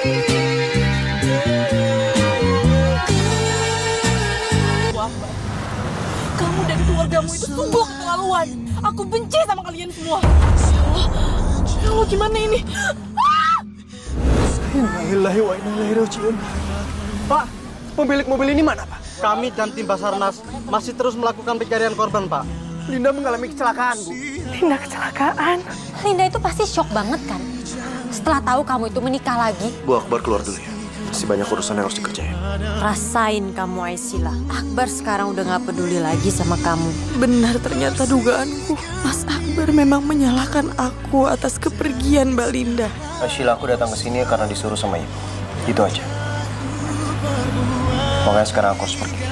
Kamu dan keluargamu itu sungguh keterlaluan. Aku benci sama kalian semua. Ya Allah, gimana ini? Innalillahi wa inna ilaihi raji'un. Pak, pemilik mobil ini mana, Pak? Kami dan tim Basarnas masih terus melakukan pencarian korban, Pak. Linda mengalami kecelakaan, Bu. Linda kecelakaan. Linda itu pasti shock banget kan? Setelah tahu kamu itu menikah lagi. Bu Akbar keluar dulu ya. Masih banyak urusan yang harus dikerjain. Rasain kamu, Aisila. Akbar sekarang udah gak peduli lagi sama kamu. Benar ternyata dugaanku. Mas Akbar memang menyalahkan aku atas kepergian Mbak Linda. Aisila, aku datang ke sini karena disuruh sama ibu. Itu aja. Makanya sekarang aku harus pergi.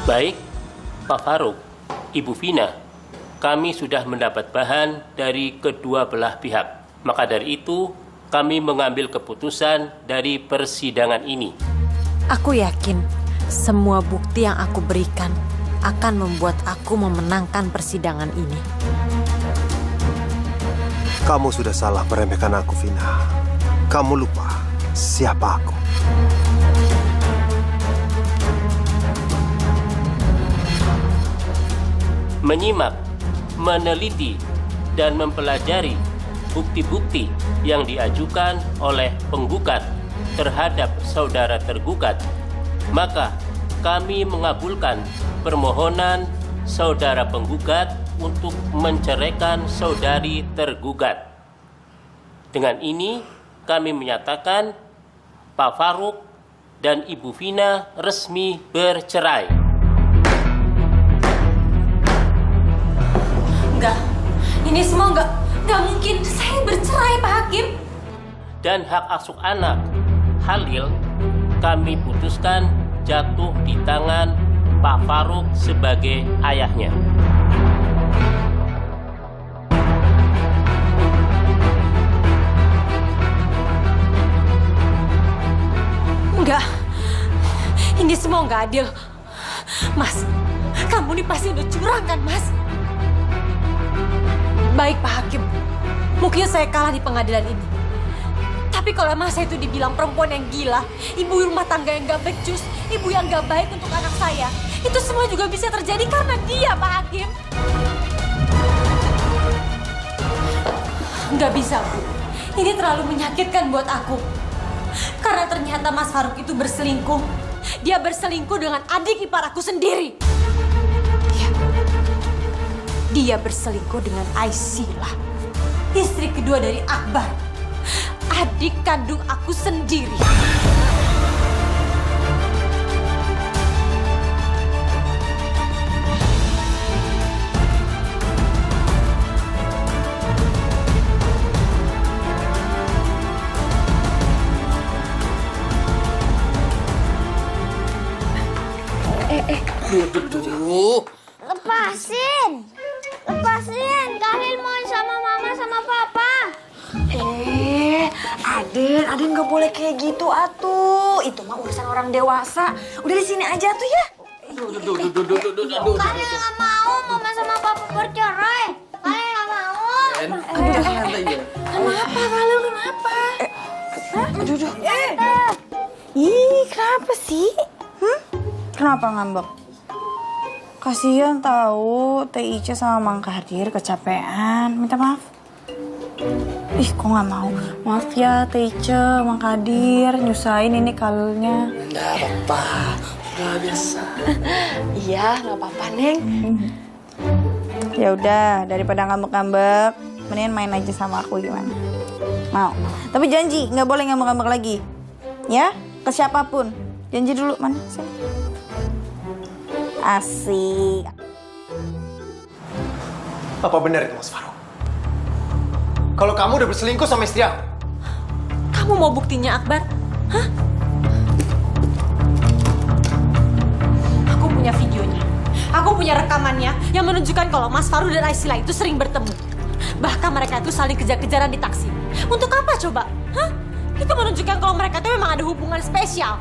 Baik, Pak Faruk, Ibu Vina, kami sudah mendapat bahan dari kedua belah pihak. Maka dari itu, kami mengambil keputusan dari persidangan ini. Aku yakin semua bukti yang aku berikan akan membuat aku memenangkan persidangan ini. Kamu sudah salah meremehkan aku, Vina. Kamu lupa siapa aku. Menyimak, meneliti, dan mempelajari bukti-bukti yang diajukan oleh penggugat terhadap saudara tergugat, maka kami mengabulkan permohonan saudara penggugat untuk menceraikan saudari tergugat. Dengan ini, kami menyatakan Pak Faruk dan Ibu Vina resmi bercerai. Enggak, ini semua enggak mungkin. Saya bercerai, Pak Hakim. Dan hak asuh anak, Halil, kami putuskan jatuh di tangan Pak Faruk sebagai ayahnya. Enggak, ini semua enggak adil. Mas, kamu ini pasti udah curang kan, Mas? Baik, Pak Hakim. Mungkin saya kalah di pengadilan ini. Tapi kalau Mas saya itu dibilang perempuan yang gila, ibu rumah tangga yang gak becus, ibu yang gak baik untuk anak saya, itu semua juga bisa terjadi karena dia, Pak Hakim. Nggak bisa, Bu. Ini terlalu menyakitkan buat aku. Karena ternyata Mas Faruk itu berselingkuh. Dia berselingkuh dengan adik ipar aku sendiri. Dia berselingkuh dengan Aisila, istri kedua dari Akbar, adik kandung aku sendiri. Lepasin, Khalil mau sama mama sama papa. Aden nggak boleh kayak gitu atuh. Itu mah urusan orang dewasa. Udah di sini aja tuh ya. Khalil nggak mau mama sama papa bercerai. Khalil nggak mau. Kenapa Khalil, kenapa? Aduh. Ih, kenapa sih? Kenapa ngambek? Kasihan tahu Teh Ica sama Mang Kadir kecapean. Minta maaf. Ih, kok nggak mau? Maaf ya Teh Ica, Mang Kadir nyusahin ini Khalilnya. Nggak apa-apa, udah biasa. Iya, nggak apa-apa Neng. Ya udah, daripada ngambek-ngambek, mendingan main aja sama aku gimana? Mau? Tapi janji nggak boleh ngambek-ngambek lagi, ya? Ke siapapun. Janji dulu, mana sih? Asik. Apa benar itu, Mas Faruk? Kalau kamu udah berselingkuh sama istri aku? Kamu mau buktinya, Akbar? Hah? Aku punya videonya. Aku Ibu punya rekamannya yang menunjukkan kalau Mas Faru dan Aisila itu sering bertemu. Bahkan mereka itu saling kejar-kejaran di taksi. Untuk apa coba? Hah? Itu menunjukkan kalau mereka itu memang ada hubungan spesial.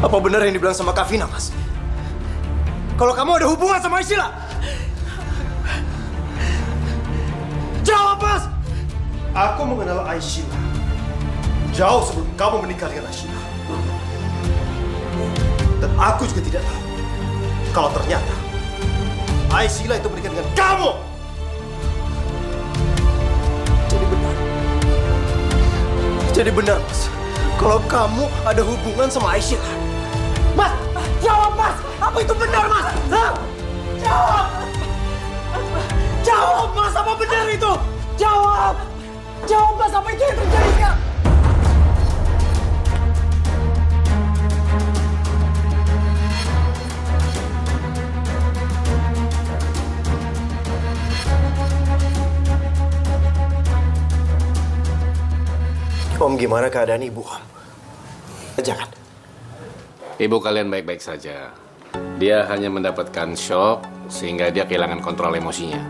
Apa benar yang dibilang sama Kak Vina, Mas? Kalau kamu ada hubungan sama Aisila? Jawab, Mas! Aku mengenal Aisila jauh sebelum kamu menikah dengan Aisila. Dan aku juga tidak tahu kalau ternyata Aisila itu menikah dengan kamu. Jadi benar, Mas. Kalau kamu ada hubungan sama Aisila. Mas, jawab, Mas. Apa itu benar, Mas? Hah? Jawab. Jawab, Mas. Apa benar itu? Jawab. Jawab, Mas. Apa itu yang terjadi sekarang? Om, gimana keadaan ibu, Om? Jangan. Ibu kalian baik-baik saja. Dia hanya mendapatkan shock sehingga dia kehilangan kontrol emosinya.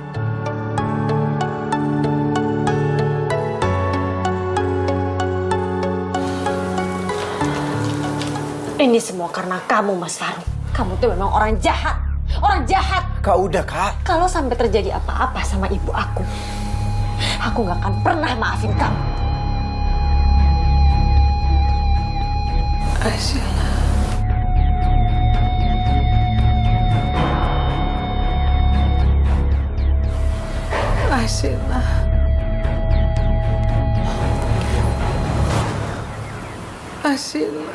Ini semua karena kamu, Mas Faru. Kamu tuh memang orang jahat. Orang jahat. Kak, udah, Kak. Kalau sampai terjadi apa-apa sama ibu aku nggak akan pernah maafin kamu. Aisila. Aisila. Aisila.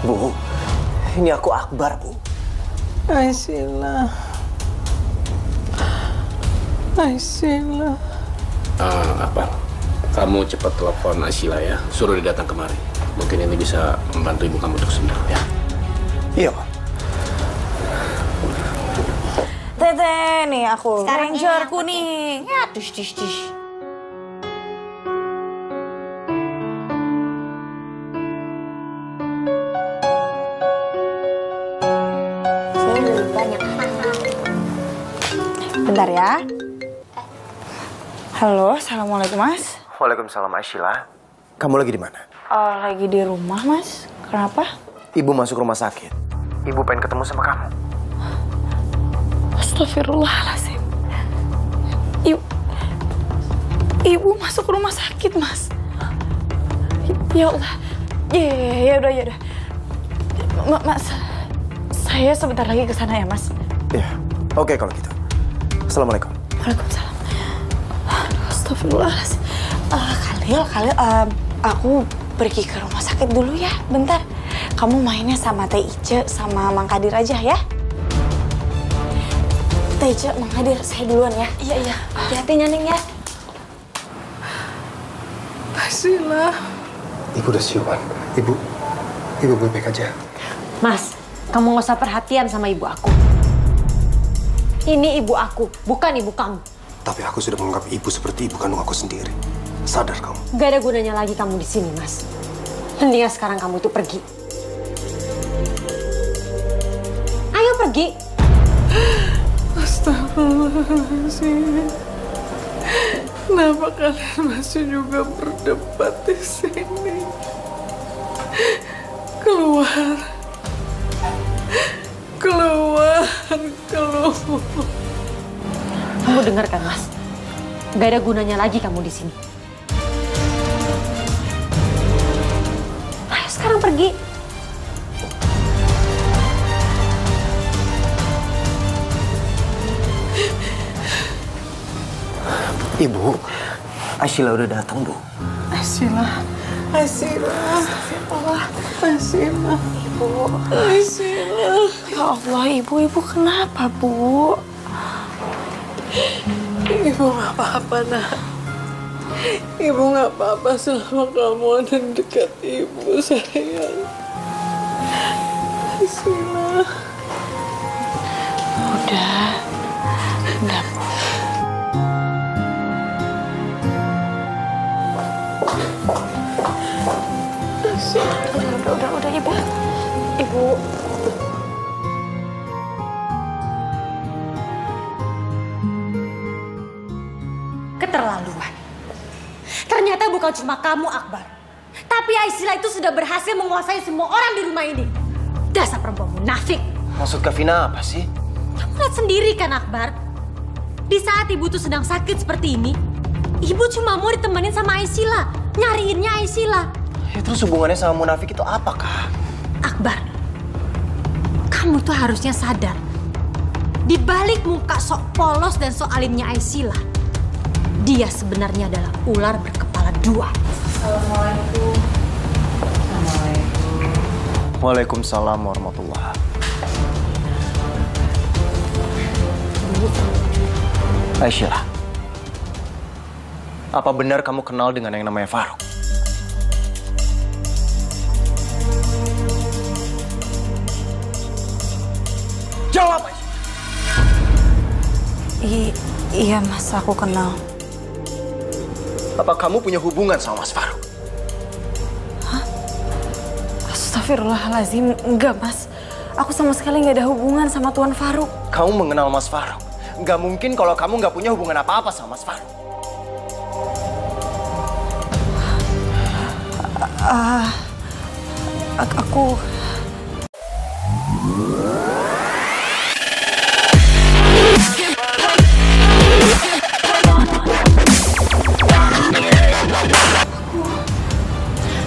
Bu, ini aku Akbar, Bu. Aisila. Aisila. Akbar, kamu cepat telepon Aisila ya. Suruh dia datang kemari. Mungkin ini bisa membantu ibu kamu untuk sembuh ya. Iya, Pak. Tete, nih aku. Sekarang Ranger ini kuning. Ya, tush. Banyak. Bentar ya. Halo, assalamualaikum, Mas. Waalaikumsalam, Aisila. Kamu lagi di mana? Lagi di rumah, Mas. Kenapa? Ibu masuk rumah sakit. Ibu pengen ketemu sama kamu. Astagfirullahaladzim. Ibu masuk rumah sakit, Mas. Ya Allah. Ya udah. Mas, saya sebentar lagi ke sana ya, Mas. Iya. Oke kalau gitu. Assalamualaikum. Waalaikumsalam. Aduh, astagfirullahaladzim. Khalil, aku pergi ke rumah sakit dulu ya, bentar. Kamu mainnya sama Teh Ice sama Mang Kadir aja ya. Teh Ice, Mang Kadir, saya duluan ya. Iya. Hati-hati Nyaneng ya. Aisila. Ibu udah siuman. Ibu baik-baik aja. Mas, kamu nggak usah perhatian sama ibu aku. Ini ibu aku, bukan ibu kamu. Tapi aku sudah menganggap ibu seperti ibu kandung aku sendiri. Sadar kamu? Gak ada gunanya lagi kamu di sini, Mas. Mendingan sekarang kamu itu pergi. Ayo pergi. Astagfirullahaladzim. Kenapa kalian masih juga berdebat di sini? Keluar. Kamu dengarkan, Mas. Gak ada gunanya lagi kamu di sini. Ayo sekarang pergi. Ibu, Aisila udah datang, Bu. Aisila. Astagfirullah. Aisila. Ibu. Aisila. Ya Allah, Ibu kenapa, Bu? Ibu nggak apa-apa, nak. Ibu nggak apa-apa selama kamu ada dekat ibu, sayang. Aisila. Udah, Bu. Udah, Ibu. bukan cuma kamu, Akbar. Tapi Aisila itu sudah berhasil menguasai semua orang di rumah ini. Dasar perempuan munafik. Maksud Kak Vina apa sih? Kamu lihat sendiri kan, Akbar? Di saat ibu tuh sedang sakit seperti ini, ibu cuma mau ditemenin sama Aisila, nyariinnya Aisila. Ya terus hubungannya sama munafik itu apa, Kak? Akbar, kamu tuh harusnya sadar. Di balik muka sok polos dan sok alimnya Aisila, dia sebenarnya adalah ular berkepala dua. Assalamualaikum. Waalaikumsalam warahmatullahi. Aisyah, apa benar kamu kenal dengan yang namanya Faruk? Jawab, Aisyah. Iya Mas, aku kenal. Apa kamu punya hubungan sama Mas Faruk? Hah? Astagfirullahaladzim, enggak Mas. Aku sama sekali nggak ada hubungan sama Tuan Faruk. Kamu mengenal Mas Faruk? Nggak mungkin kalau kamu nggak punya hubungan apa-apa sama Mas Faruk. Aku...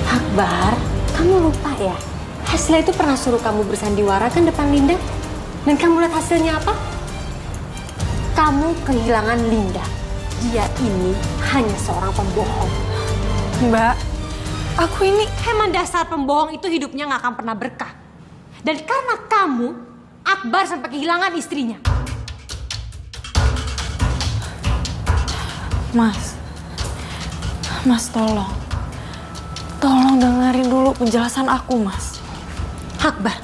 Akbar, kamu lupa ya? Aisila itu pernah suruh kamu bersandiwara kan depan Linda? Dan kamu lihat hasilnya apa? Kamu kehilangan Linda. Dia ini hanya seorang pembohong. Mbak, aku ini... Emang dasar pembohong itu hidupnya nggak akan pernah berkah. Dan karena kamu, Akbar sampai kehilangan istrinya. Mas tolong. Tolong dengerin dulu penjelasan aku, Mas. Akbar,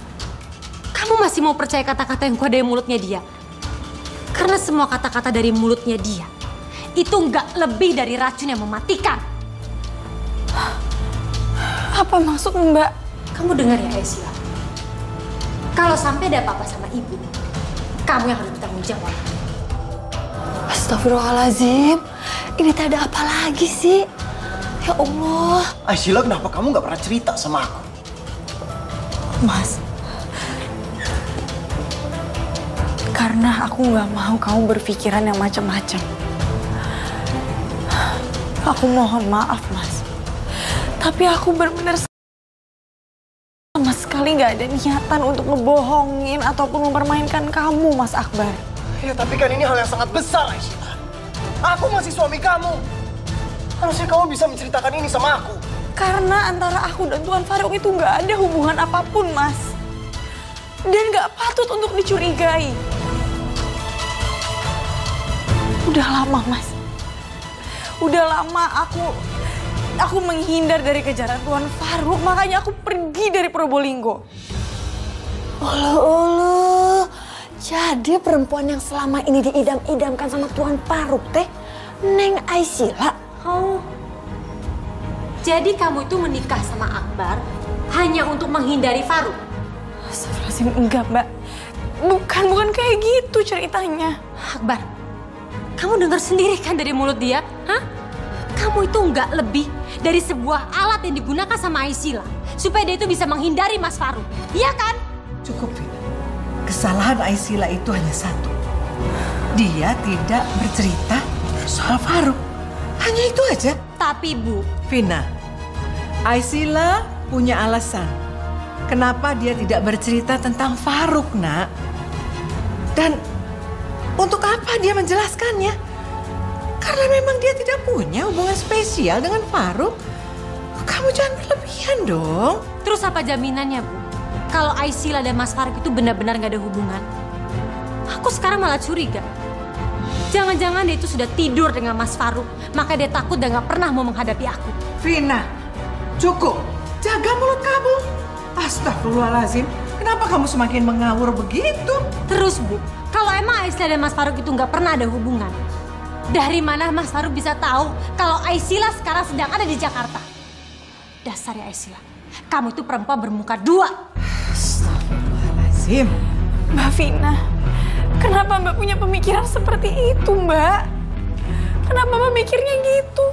kamu masih mau percaya kata-kata yang keluar dari mulutnya dia? Karena semua kata-kata dari mulutnya dia itu nggak lebih dari racun yang mematikan. Apa maksud Mbak? Kamu dengar ya, Aisila. Kalau sampai ada apa-apa sama ibu, kamu yang harus bertanggung jawab. Astagfirullahaladzim. Ini tak ada apa lagi sih? Ya Allah. Aisyah, kenapa kamu nggak pernah cerita sama aku? Mas, karena aku nggak mau kamu berpikiran yang macam-macam. Aku mohon maaf, Mas. Tapi aku benar-benar sama sekali nggak ada niatan untuk ngebohongin ataupun mempermainkan kamu, Mas Akbar. Ya, tapi kan ini hal yang sangat besar, Aisyah. Aku masih suami kamu. Harusnya kamu bisa menceritakan ini sama aku. Karena antara aku dan Tuan Faruk itu nggak ada hubungan apapun, Mas. Dan nggak patut untuk dicurigai. Udah lama, Mas. Udah lama aku menghindar dari kejaran Tuan Faruk, makanya aku pergi dari Probolinggo. Allah. Jadi perempuan yang selama ini diidam-idamkan sama Tuan Faruk teh Neng Aisila. Oh. Jadi kamu itu menikah sama Akbar hanya untuk menghindari Faruk? Astagfirullahaladzim, enggak, Mbak. Bukan kayak gitu ceritanya. Akbar, kamu dengar sendiri kan dari mulut dia? Hah? Kamu itu nggak lebih dari sebuah alat yang digunakan sama Aisila supaya dia itu bisa menghindari Mas Faruk. Iya kan? Cukup, Vina. Kesalahan Aisila itu hanya satu. Dia tidak bercerita soal Faruk. Hanya itu aja. Tapi, Bu... Vina, Aisila punya alasan. Kenapa dia tidak bercerita tentang Faruk, Nak? Dan untuk apa dia menjelaskannya? Karena memang dia tidak punya hubungan spesial dengan Faruk. Kamu jangan berlebihan dong. Terus apa jaminannya, Bu? Kalau Aisila dan Mas Faruk itu benar-benar nggak ada hubungan? Aku sekarang malah curiga. Jangan-jangan dia itu sudah tidur dengan Mas Faruk, maka dia takut dan nggak pernah mau menghadapi aku. Vina, cukup. Jaga mulut kamu. Astagfirullahaladzim. Kenapa kamu semakin mengawur begitu? Terus, Bu, kalau emang Aisila dan Mas Faruk itu nggak pernah ada hubungan, dari mana Mas Faruk bisa tahu kalau Aisila sekarang sedang ada di Jakarta? Dasar ya Aisila, kamu itu perempuan bermuka dua. Astagfirullahaladzim. Mbak Vina, kenapa Mbak punya pemikiran seperti itu, Mbak? Kenapa Mbak mikirnya gitu?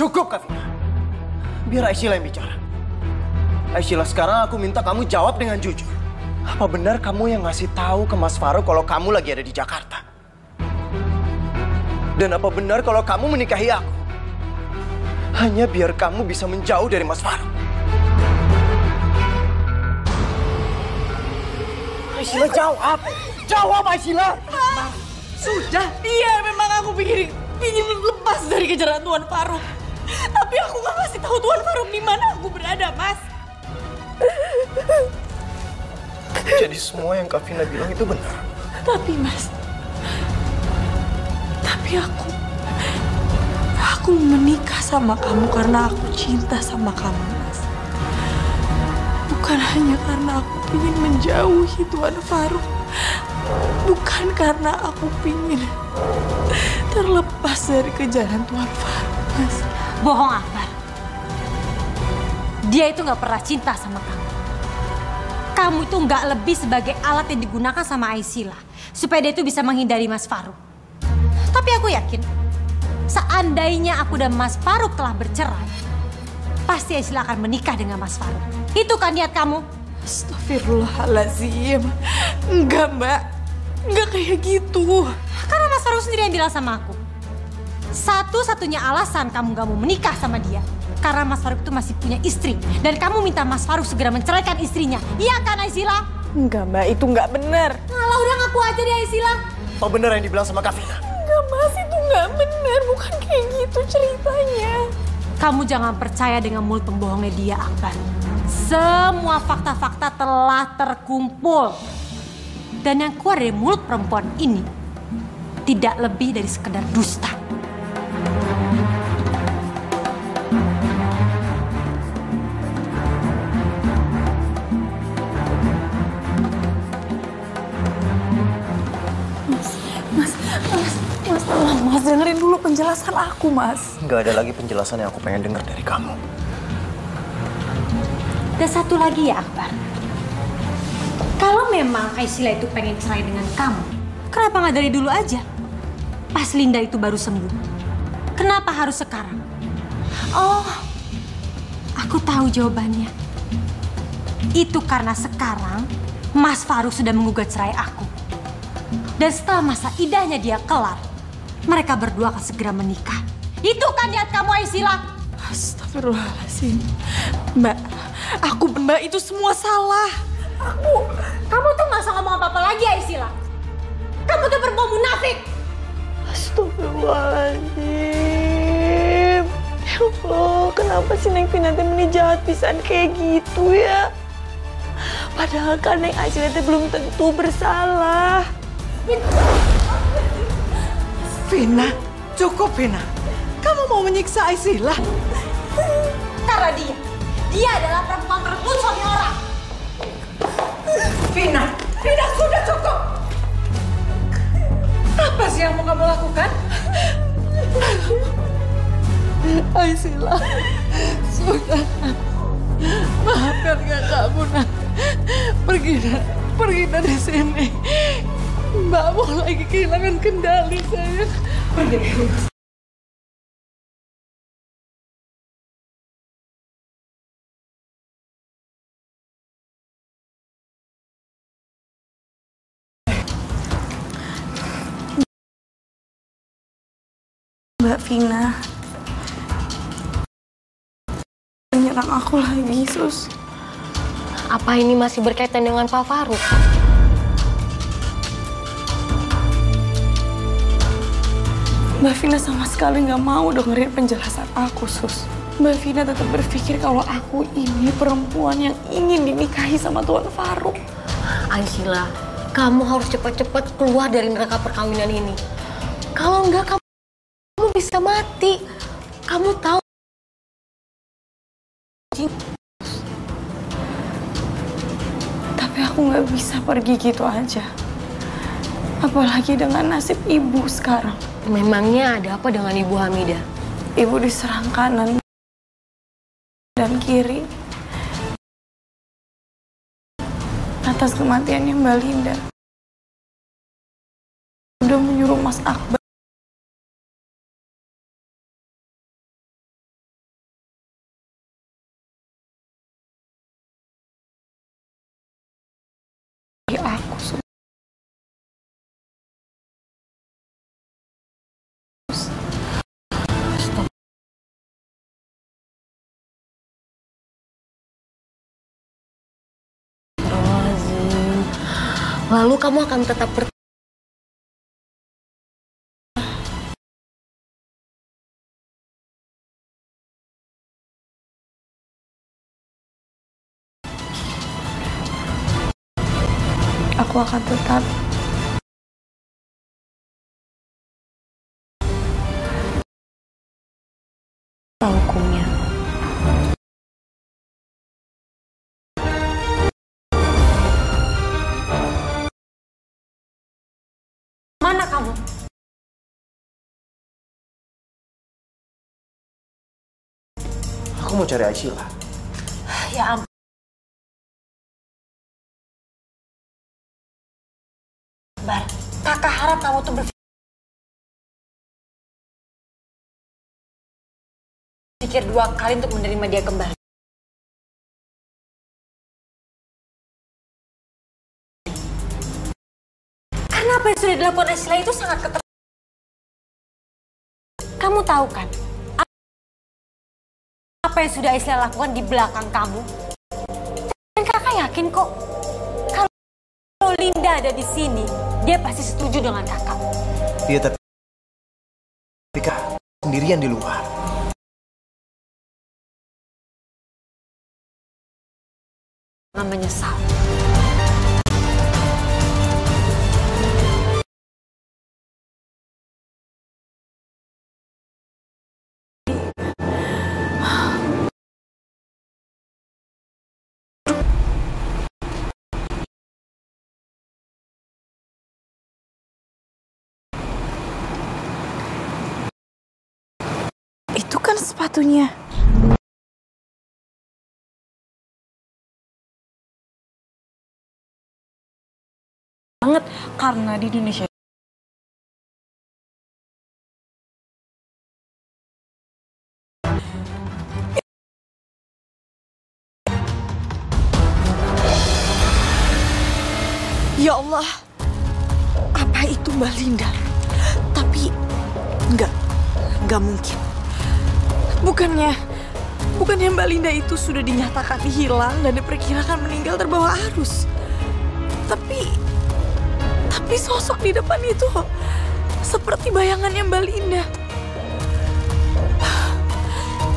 Cukup, Kavina. Biar Aisila yang bicara. Aisila, sekarang aku minta kamu jawab dengan jujur. Apa benar kamu yang ngasih tahu ke Mas Faruk kalau kamu lagi ada di Jakarta? Dan apa benar kalau kamu menikahi aku? Hanya biar kamu bisa menjauh dari Mas Faruk. Aisila, jawab! Jawab, Aisila! Sudah. Iya, memang aku pingin lepas dari kejaran Tuan Faruk. Tapi aku nggak kasih tahu Tuan Faruk di mana aku berada, Mas. Jadi semua yang Kavina bilang itu benar. Tapi, Mas. Tapi aku menikah sama kamu karena aku cinta sama kamu, Mas. Bukan hanya karena aku ingin menjauhi Tuan Faruk. Bukan karena aku ingin terlepas dari kejaran Tuan Faruk, Mas. Bohong, Akbar. Dia itu nggak pernah cinta sama kamu. Kamu itu nggak lebih sebagai alat yang digunakan sama Aisila supaya dia itu bisa menghindari Mas Faruk. Tapi aku yakin, seandainya aku dan Mas Faruk telah bercerai, pasti Aisila akan menikah dengan Mas Faruk. Itu kan niat kamu? Astagfirullahaladzim. Enggak, Mbak. Enggak kayak gitu. Karena Mas Faruk sendiri yang bilang sama aku. Satu-satunya alasan kamu gak mau menikah sama dia karena Mas Faruk itu masih punya istri. Dan kamu minta Mas Faruk segera menceraikan istrinya. Iya kan, Aisila? Enggak, Mbak. Itu enggak benar. Alah, udah ngaku aja deh, Aisila. Apa benar yang dibilang sama Kavina? Enggak, Mas. Itu enggak benar. Bukan kayak gitu ceritanya. Kamu jangan percaya dengan mulut pembohongnya dia, Akbar. Semua fakta-fakta telah terkumpul. Dan yang keluar dari mulut perempuan ini tidak lebih dari sekedar dusta. Mas, dengerin dulu penjelasan aku, Mas. Nggak ada lagi penjelasan yang aku pengen dengar dari kamu. Dan satu lagi ya, Akbar. Kalau memang Aisila itu pengen cerai dengan kamu, kenapa nggak dari dulu aja? Pas Linda itu baru sembuh. Kenapa harus sekarang? Oh, aku tahu jawabannya. Itu karena sekarang Mas Faruk sudah menggugat cerai aku. Dan setelah masa idahnya dia kelar, mereka berdua akan segera menikah. Itu kan niat kamu, Aisila? Astagfirullahaladzim. Mbak, Mbak itu semua salah. Kamu tuh nggak usah ngomong apa-apa lagi, Aisila. Kamu tuh perempuan munafik. Astagfirullahaladzim. Ya Allah, kenapa sih Neng Vina ini jahat pisan kayak gitu ya? Padahal kan Neng Aisila belum tentu bersalah. Vina, cukup Vina. Kamu mau menyiksa Aisila? Karena dia adalah perempuan perebut suami orang. Vina, sudah cukup. Apa sih yang mau kamu lakukan? Aisila, sudah. Maafkan kamu, Nak. Pergi dari sini. Mbak mau lagi kehilangan kendali, sayang. Pergi. Mbak Vina menyerang aku lagi, Sus. Apa ini masih berkaitan dengan Pak Faruk? Mbak Vina sama sekali nggak mau dengerin penjelasan aku, Sus. Mbak Vina tetap berpikir kalau aku ini perempuan yang ingin dinikahi sama Tuan Faruk. Aisila, kamu harus cepat-cepat keluar dari neraka perkawinan ini. Kalau enggak, kamu bisa mati. Kamu tahu? Tapi aku nggak bisa pergi gitu aja. Apalagi dengan nasib ibu sekarang. Memangnya ada apa dengan Ibu Hamidah? Ibu diserang kanan dan kiri atas kematiannya Mbak Linda. Udah menyuruh Mas Akbar lalu kamu akan tetap Aku akan tetap hukumnya. Mana kamu? Aku mau cari Aisila. Ya ampun. Bar, kakak harap kamu tuh berpikir 2 kali untuk menerima dia kembali. Karena apa yang sudah dilakukan Aisila itu sangat keterlaluan. Kamu tahu kan, apa yang sudah Aisila lakukan di belakang kamu? Dan kakak yakin kok, kalau Linda ada di sini, dia pasti setuju dengan kakak. Iya, tapi Kak sendirian di luar. Jangan menyesal. Itu kan sepatunya. Banget karena di Indonesia ya Allah, apa itu Mbak Linda? Tapi enggak mungkin. Bukannya Mbak Linda itu sudah dinyatakan hilang dan diperkirakan meninggal terbawa arus. Tapi sosok di depan itu seperti bayangannya Mbak Linda.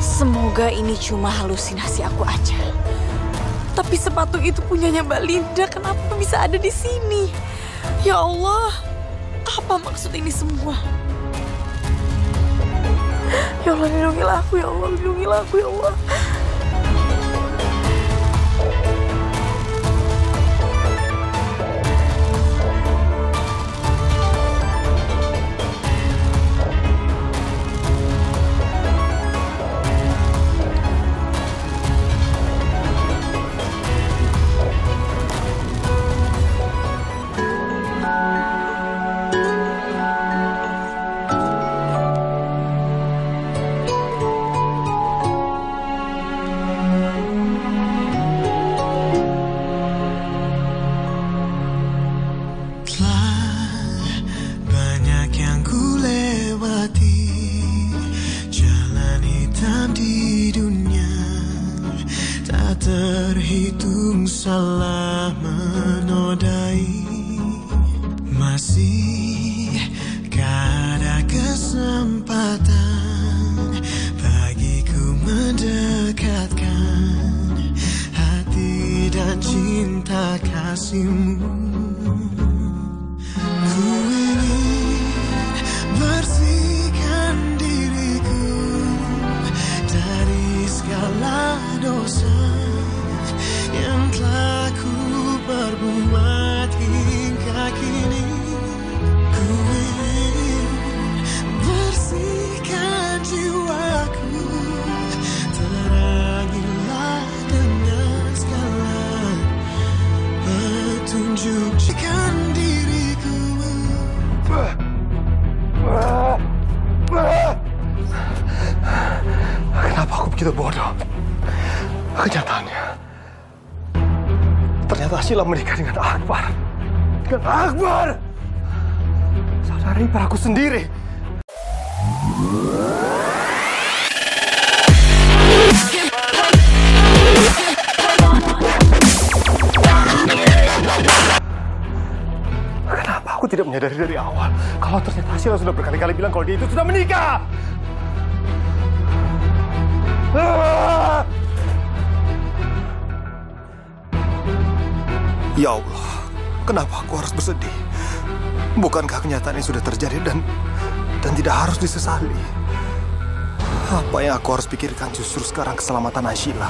Semoga ini cuma halusinasi aku aja. Tapi sepatu itu punyanya Mbak Linda, kenapa bisa ada di sini? Ya Allah, apa maksud ini semua? Ya Allah, lindungilah aku, ya Allah, lindungilah aku, ya Allah. Terhitung salah menodai, masih ada kesempatan bagiku mendekatkan hati dan cinta kasihmu. Ku ingin bersihkan diriku dari segala dosa yang telah ku perbuat hingga kini. Ku ingin bersihkan jiwaku, terangilah dengan segala petunjuk. Jadikan diriku Kenapa aku begitu bodoh? Kenyataannya ternyata Sheila menikah dengan Akbar. Dengan Akbar! Saudara ipar aku sendiri. menyadari dari awal kalau ternyata Arsila sudah berkali-kali bilang kalau dia itu sudah menikah. Ya Allah, kenapa aku harus bersedih? Bukankah kenyataan ini sudah terjadi dan tidak harus disesali? Apa yang aku harus pikirkan justru sekarang keselamatan Arsila.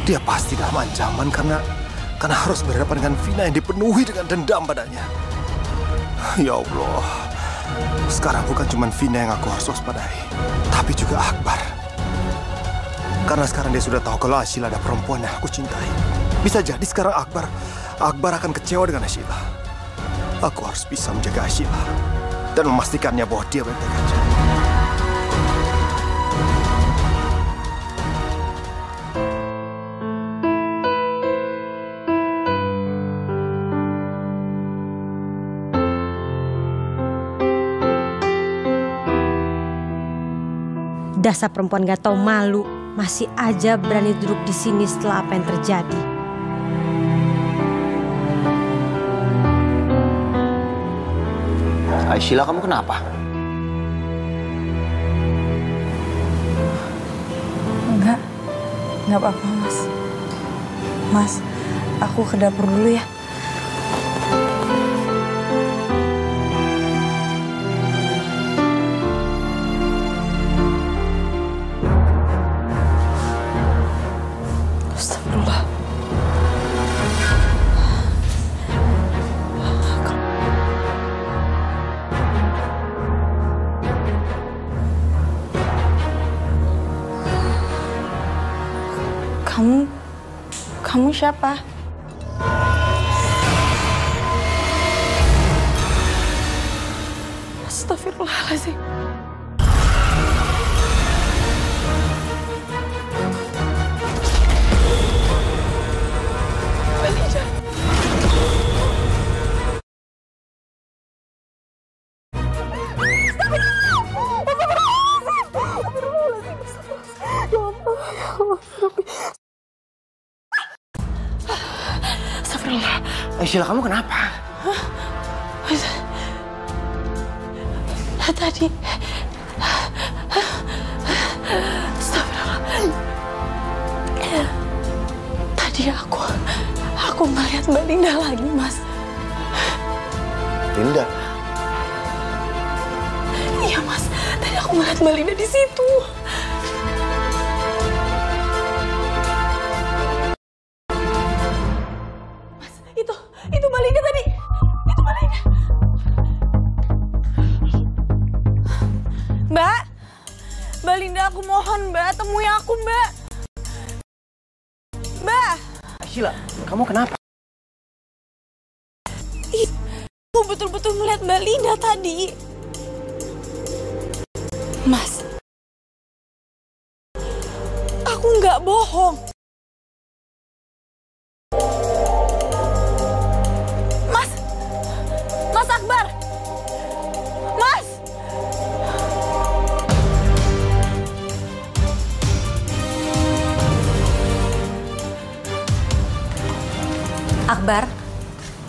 Dia pasti dalam ancaman karena harus berhadapan dengan Vina yang dipenuhi dengan dendam padanya. Ya Allah, sekarang bukan cuma Vina yang aku harus waspadai, tapi juga Akbar. Karena sekarang dia sudah tahu kalau Arsila ada perempuan yang aku cintai. Bisa jadi sekarang Akbar akan kecewa dengan Arsila. Aku harus bisa menjaga Arsila dan memastikannya bahwa dia baik-baik aja. Dasar perempuan gak tahu malu, masih aja berani duduk di sini setelah apa yang terjadi. Arsila, kamu kenapa? Enggak apa-apa, Mas. Mas, aku ke dapur dulu ya. Astagfirullah. Kamu siapa? Astagfirullahaladzim. Arsila, kamu kenapa? Tadi. Astagfirullah. Tadi aku melihat Mbak Linda lagi, Mas. Linda? Iya, Mas. Tadi aku melihat Mbak Linda di situ. Mas, itu Mbak Linda tadi. Itu Mbak Linda. Mbak Linda, aku mohon, Mbak. Temui aku, Mbak. Mbak. Arsila, kamu kenapa? Aku betul-betul melihat Mbak Linda tadi. Mas, aku nggak bohong. Mas Akbar. Mas. Akbar,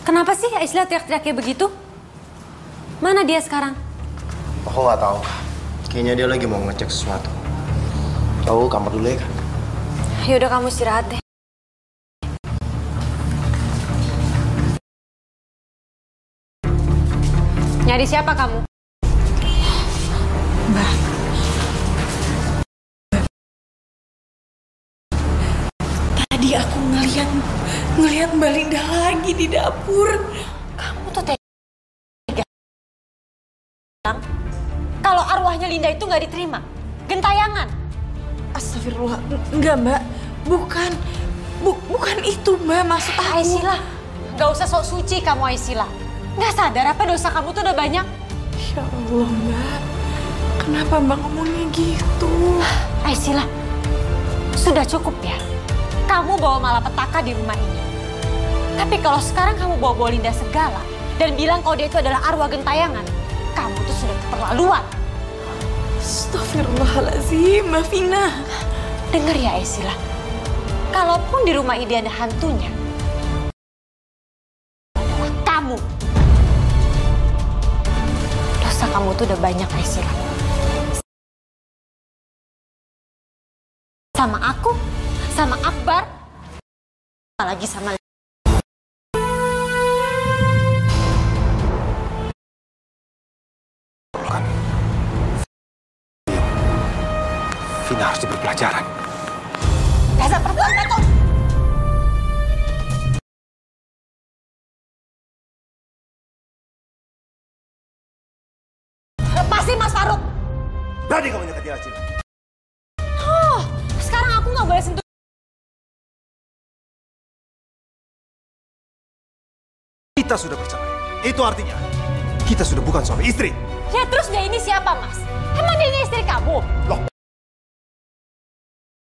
kenapa sih Arsila teriak-teriak kayak begitu? Mana dia sekarang? Aku nggak tahu. Kayaknya dia lagi mau ngecek sesuatu. Tahu kamar dulu ya kan? Yaudah, kamu istirahat deh. Nyari siapa kamu? Mbak. Tadi aku ngelihat Mbak Linda lagi di dapur. Kamu tuh tega. Kalau arwahnya Linda itu nggak diterima, gentayangan. Astagfirullah, enggak Mbak, bukan itu Mbak, maksud aku. Arsila, nggak usah sok suci kamu Arsila. Nggak sadar apa dosa kamu tuh udah banyak? Ya Allah Mbak, kenapa Mbak ngomongnya gitu? Arsila, sudah cukup ya. Kamu bawa malapetaka di rumah ini. Tapi kalau sekarang kamu bawa Linda segala dan bilang kalau dia itu adalah arwah gentayangan, kamu tuh sudah keterlaluan. Astagfirullahaladzim, Mbak Vina. Dengar ya Arsila, kalaupun di rumah ini ada hantunya, kamu. dosa kamu tuh udah banyak, Aisyah. Sama aku, sama Akbar, apalagi sama Vina harus diberi pelajaran. Dasar perempuan itu. lepasin Mas Faruk. Berani kamu nyekati Acil? Oh, sekarang aku nggak boleh sentuh. Kita sudah bercerai. Itu artinya kita sudah bukan suami istri. Ya terus dia ini siapa, Mas? Emang dia ini istri kamu? Loh.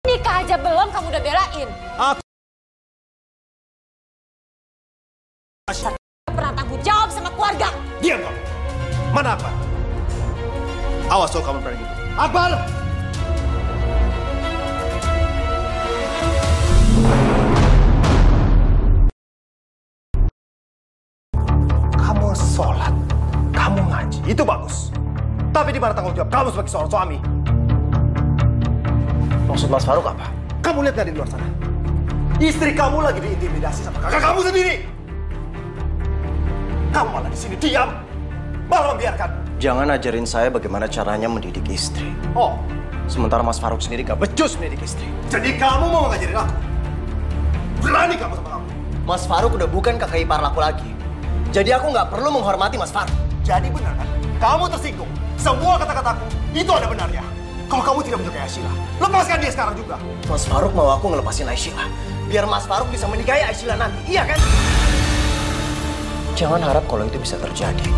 Nikah aja belum kamu udah belain. Aku pernah tanggung jawab sama keluarga. Diam kamu. Mana Akbar? Awas kalau kamu berani gitu. Akbar! Kamu sholat, kamu ngaji, itu bagus. Tapi di mana tanggung jawab kamu sebagai seorang suami? Maksud Mas Faruk apa? Kamu lihat dari luar sana. Istri kamu lagi diintimidasi sama kakak kamu sendiri. Kamu malah di sini diam, malah membiarkan. Jangan ajarin saya bagaimana caranya mendidik istri. Oh, sementara Mas Faruk sendiri gak becus mendidik istri. Jadi kamu mau ngajarin aku? Berani kamu sama aku? Mas Faruk udah bukan kakak ipar aku lagi. Jadi aku nggak perlu menghormati Mas Faruk. Jadi benar kan? Kamu tersinggung. Semua kata-kataku itu ada benarnya. Kalau kamu tidak menyukai Aisyah, lepaskan dia sekarang juga. Mas Faruk mau aku ngelepasin Aisyah. Biar Mas Faruk bisa menikahi Aisyah nanti, iya kan? Jangan harap kalau itu bisa terjadi.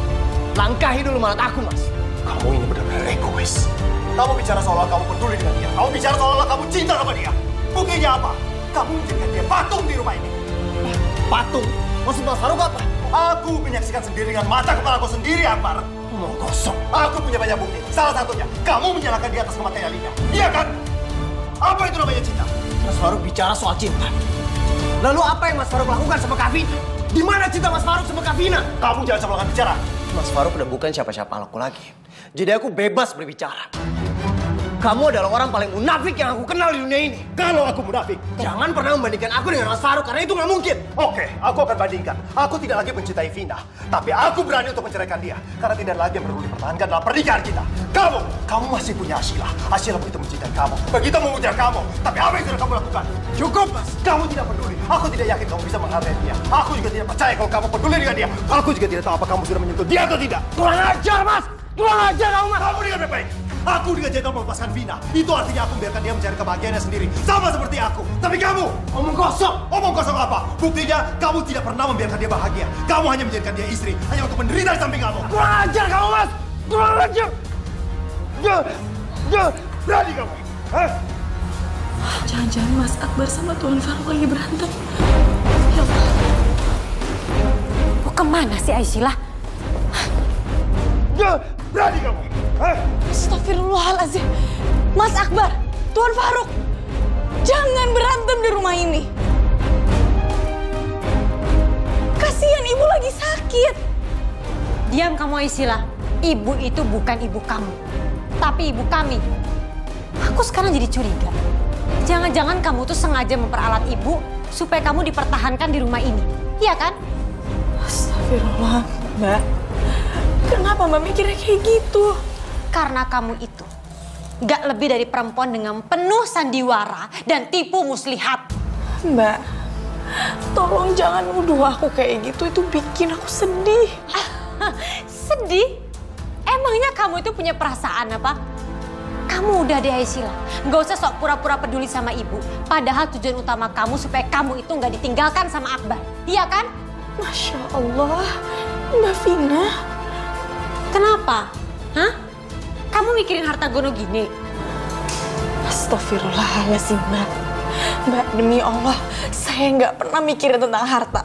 Langkahi dulu malat aku, Mas. Kamu ini benar-benar egois. Kamu bicara seolah kamu peduli dengan dia. Kamu bicara seolah kamu cinta sama dia. Buktinya apa? Kamu menjadikan dia patung di rumah ini. Patung? Maksud Mas Faruk apa? Aku menyaksikan sendiri dengan mata kepalaku sendiri, Akbar. Ngomong kosong. Aku punya banyak bukti. Salah satunya, kamu menyalahkan dia atas kematian Alina. Iya kan? Apa itu namanya cinta? Mas Faruk bicara soal cinta. Lalu apa yang Mas Faruk lakukan sama Kavina? Di mana cinta Mas Faruk sama Kavina? Kamu jangan sembarangan bicara. Mas Faruk udah bukan siapa-siapa aku lagi. Jadi aku bebas berbicara. Kamu adalah orang paling munafik yang aku kenal di dunia ini. Kalau aku munafik, jangan pernah membandingkan aku dengan Mas Faruk karena itu nggak mungkin. Oke, aku akan bandingkan. Aku tidak lagi mencintai Vina, tapi aku berani untuk menceraikan dia karena tidak lagi yang perlu dipertahankan dalam pernikahan kita. Kamu masih punya Asyila. Asyila begitu mencintai kamu, begitu memuja kamu. Tapi apa yang sudah kamu lakukan? Cukup, Mas. Kamu tidak peduli. Aku tidak yakin kamu bisa menghargai dia. Aku juga tidak percaya kalau kamu peduli dengan dia. Aku juga tidak tahu apa kamu sudah menyentuh dia atau tidak. Kurang ajar, Mas. Kurang ajar kamu, Mas. Kamu dengar baik-baik. Aku dengan jadinya melepaskan Vina. Itu artinya aku membiarkan dia mencari kebahagiaannya sendiri. Sama seperti aku. Tapi kamu, omong kosong. Omong kosong apa? Buktinya kamu tidak pernah membiarkan dia bahagia. Kamu hanya menjadikan dia istri. Hanya untuk menderita di samping kamu. Kurang ajar kamu, Mas. Kurang ajar. Berani kamu. Hah? Jangan-jangan Mas Akbar sama Tuan Faruk lagi berantem. Ya Allah. Mau kemana sih Aisyah? Berani kamu. Astagfirullahaladzim. Mas Akbar, Tuan Faruk, jangan berantem di rumah ini. Kasihan ibu lagi sakit. Diam kamu Aisyah. Ibu itu bukan ibu kamu, tapi ibu kami. Aku sekarang jadi curiga. Jangan-jangan kamu tuh sengaja memperalat ibu supaya kamu dipertahankan di rumah ini. Iya kan? Astagfirullah, Mbak. Kenapa Mbak mikirnya kayak gitu? Karena kamu itu gak lebih dari perempuan dengan penuh sandiwara dan tipu muslihat. Mbak, tolong jangan nuduh aku kayak gitu. Itu bikin aku sedih. Sedih? Emangnya kamu itu punya perasaan apa? Kamu udah deh Aisyah, gak usah sok pura-pura peduli sama ibu. Padahal tujuan utama kamu supaya kamu itu gak ditinggalkan sama Akbar. Iya kan? Masya Allah, Mbak Vina. Kenapa? Hah? Kamu mikirin harta gono gini? Astagfirullahaladzim, Mbak. Mbak, demi Allah, saya nggak pernah mikirin tentang harta.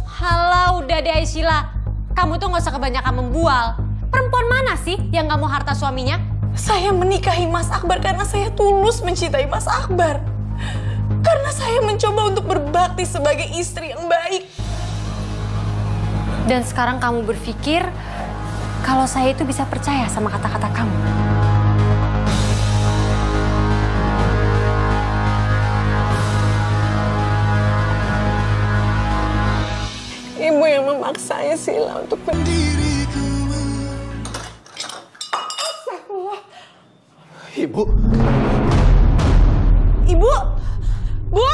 Halah, udah deh Aisyah. Kamu tuh nggak usah kebanyakan membual. Perempuan mana sih yang nggak mau harta suaminya? Saya menikahi Mas Akbar karena saya tulus mencintai Mas Akbar. Karena saya mencoba untuk berbakti sebagai istri yang baik. Dan sekarang kamu berpikir kalau saya itu bisa percaya sama kata-kata kamu. Ibu yang memaksa Sila untuk diriku. Ibu. Ibu! Bu!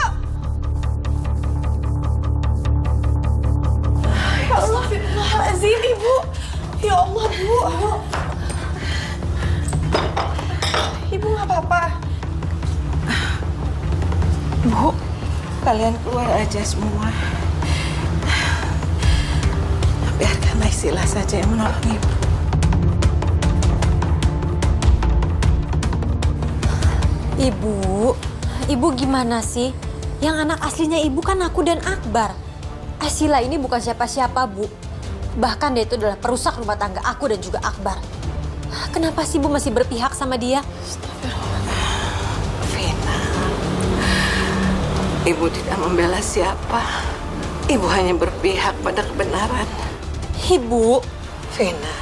Ya Allah, Astagfirullahaladzim, Ibu. Ya Allah, Bu. Ibu nggak apa-apa. Bu, kalian keluar aja semua. Biarkan Sila saja yang menolong Ibu. Ibu gimana sih? Yang anak aslinya Ibu kan aku dan Akbar. Sila ini bukan siapa-siapa, Bu. Bahkan dia itu adalah perusak rumah tangga aku dan juga Akbar. Kenapa sih Ibu masih berpihak sama dia? Vina, Ibu tidak membela siapa. Ibu hanya berpihak pada kebenaran. Ibu. Vina,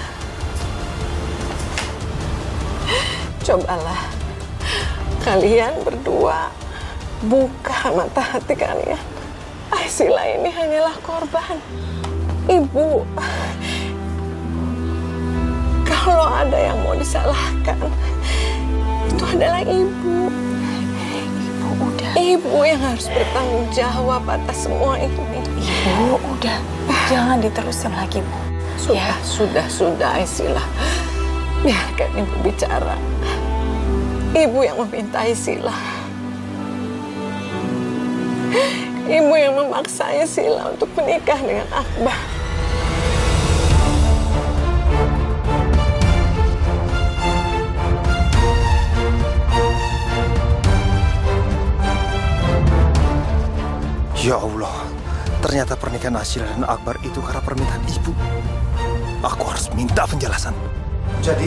cobalah kalian berdua buka mata hati kalian. Sila ini hanyalah korban. Ibu, kalau ada yang mau disalahkan, itu adalah Ibu. Ibu, udah. Ibu yang harus bertanggung jawab atas semua ini. Ibu, udah. Jangan diterusin lagi, Bu. Sudah, Sila. Biarkan Ibu bicara. Ibu yang meminta Sila. Ibu yang memaksa Sila untuk menikah dengan Akbar. Ya Allah, ternyata pernikahan Asyila dan Akbar itu karena permintaan ibu. Aku harus minta penjelasan. Jadi,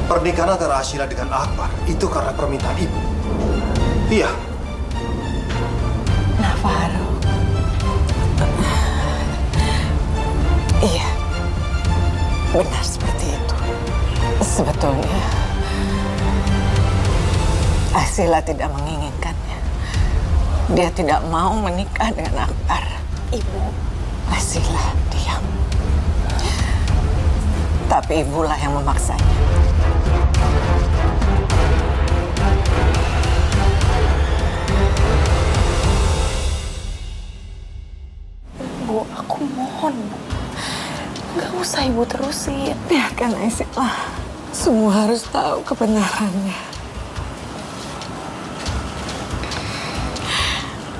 pernikahan antara Asyila dengan Akbar itu karena permintaan ibu? Iya. Nah, Faruk. Iya, benar seperti itu. Sebetulnya, Asyila tidak menginginkannya. Dia tidak mau menikah dengan Akbar. Ibu. Asyila, diam. Tapi ibulah yang memaksanya. Bu, aku mohon, Bu. Gak usah Ibu terusin. Biarkan Asyila. Semua harus tahu kebenarannya.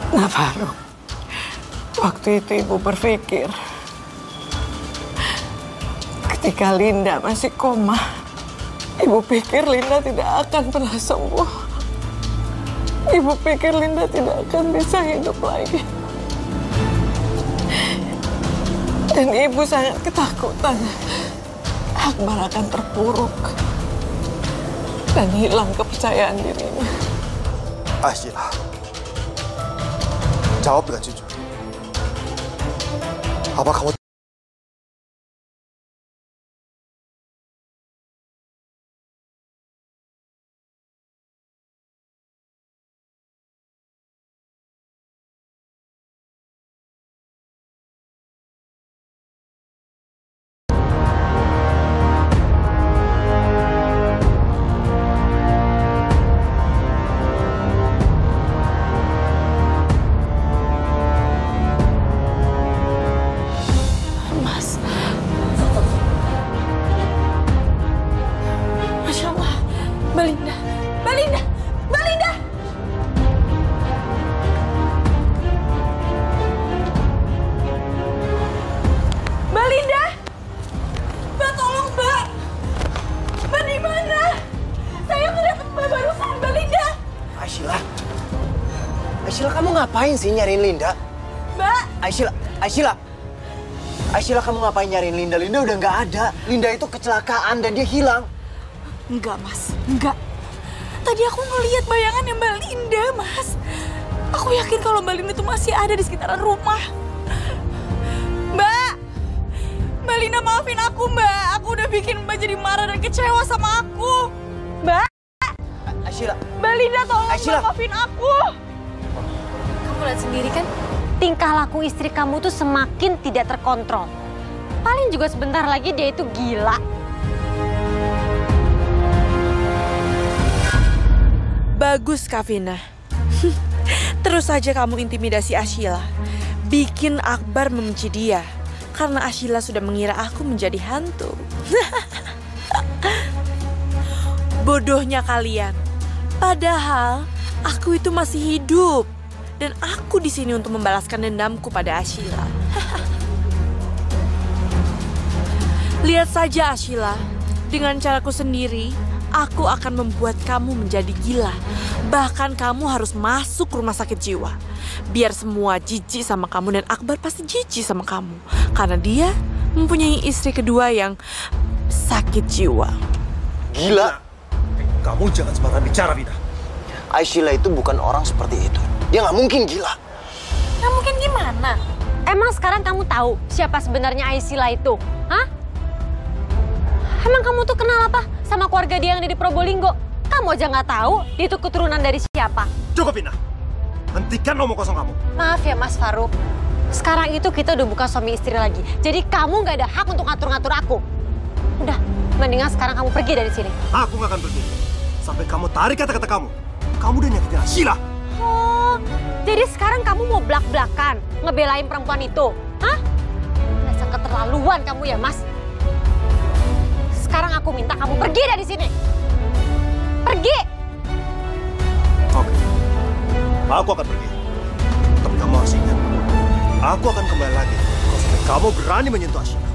Nah, Faruk. Waktu itu Ibu berpikir, ketika Linda masih koma, Ibu pikir Linda tidak akan pernah sembuh. Ibu pikir Linda tidak akan bisa hidup lagi. Dan Ibu sangat ketakutan Akbar akan terpuruk dan hilang kepercayaan dirinya. Asyila, jawab dengan jujur. Apa kamu Asyila, kamu ngapain sih nyariin Linda? Mbak! Asyila, kamu ngapain nyariin Linda? Linda udah nggak ada. Linda itu kecelakaan dan dia hilang. Enggak, Mas. Enggak. Tadi aku ngeliat bayangannya Mbak Linda, Mas. Aku yakin kalau Mbak Linda itu masih ada di sekitaran rumah. Mbak Mbak Linda maafin aku, Mbak. Aku udah bikin Mbak jadi marah dan kecewa sama aku. Mbak. Aisila. Mbak Linda tolong Aisila. Mbak, maafin aku. Kamu lihat sendiri kan, tingkah laku istri kamu tuh semakin tidak terkontrol. Paling juga sebentar lagi dia itu gila. Bagus, Kavina. Terus saja kamu intimidasi Ashila. Bikin Akbar membenci dia. Karena Ashila sudah mengira aku menjadi hantu. Bodohnya kalian. Padahal aku itu masih hidup. Dan aku di sini untuk membalaskan dendamku pada Ashila. Lihat saja Ashila. Dengan caraku sendiri, aku akan membuat kamu menjadi gila. Bahkan kamu harus masuk rumah sakit jiwa. Biar semua jijik sama kamu dan Akbar pasti jijik sama kamu. Karena dia mempunyai istri kedua yang sakit jiwa. Gila? Kamu jangan sembarangan bicara, Vina. Aisila itu bukan orang seperti itu. Dia nggak mungkin gila. Nggak mungkin gimana? Emang sekarang kamu tahu siapa sebenarnya Aisila itu? Hah? Emang kamu tuh kenal apa sama keluarga dia yang ada di Probolinggo? Kamu aja nggak tahu dia itu keturunan dari siapa? Cukup, Vina. Hentikan omong kosong kamu. Maaf ya Mas Faruk. Sekarang itu kita udah bukan suami istri lagi. Jadi kamu nggak ada hak untuk ngatur-ngatur aku. Udah, mendingan sekarang kamu pergi dari sini. Aku nggak akan pergi. Sampai kamu tarik kata-kata kamu. Kamu udah nyakitin Aisila. Oh, jadi sekarang kamu mau belak-belakan ngebelain perempuan itu? Hah? Dasar keterlaluan kamu ya, Mas. Sekarang aku minta kamu pergi dari sini. Pergi! Oke. Aku akan pergi. Tapi kamu harus ingat, aku akan kembali lagi kalau sampai kamu berani menyentuh Aisila.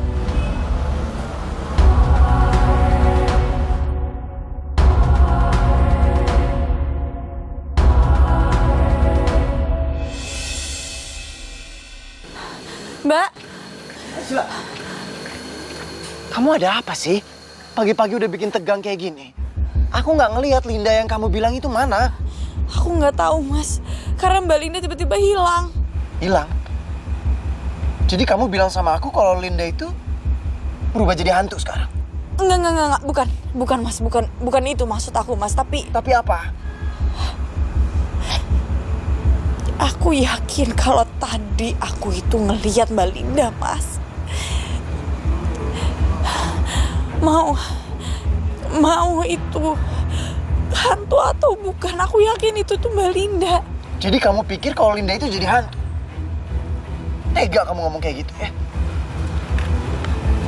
Mbak. Aisila. Kamu ada apa sih? Pagi-pagi udah bikin tegang kayak gini. Aku nggak ngelihat Linda yang kamu bilang itu mana. Aku nggak tahu, Mas. Karena Mbak Linda tiba-tiba hilang. Hilang? Jadi kamu bilang sama aku kalau Linda itu berubah jadi hantu sekarang? Enggak. Bukan, Mas. Bukan itu maksud aku, Mas. Tapi apa? Aku yakin kalau tadi aku itu ngelihat Mbak Linda, Mas. Mau itu hantu atau bukan, aku yakin itu tuh Mbak Linda. Jadi kamu pikir kalau Linda itu jadi hantu? Tega kamu ngomong kayak gitu ya?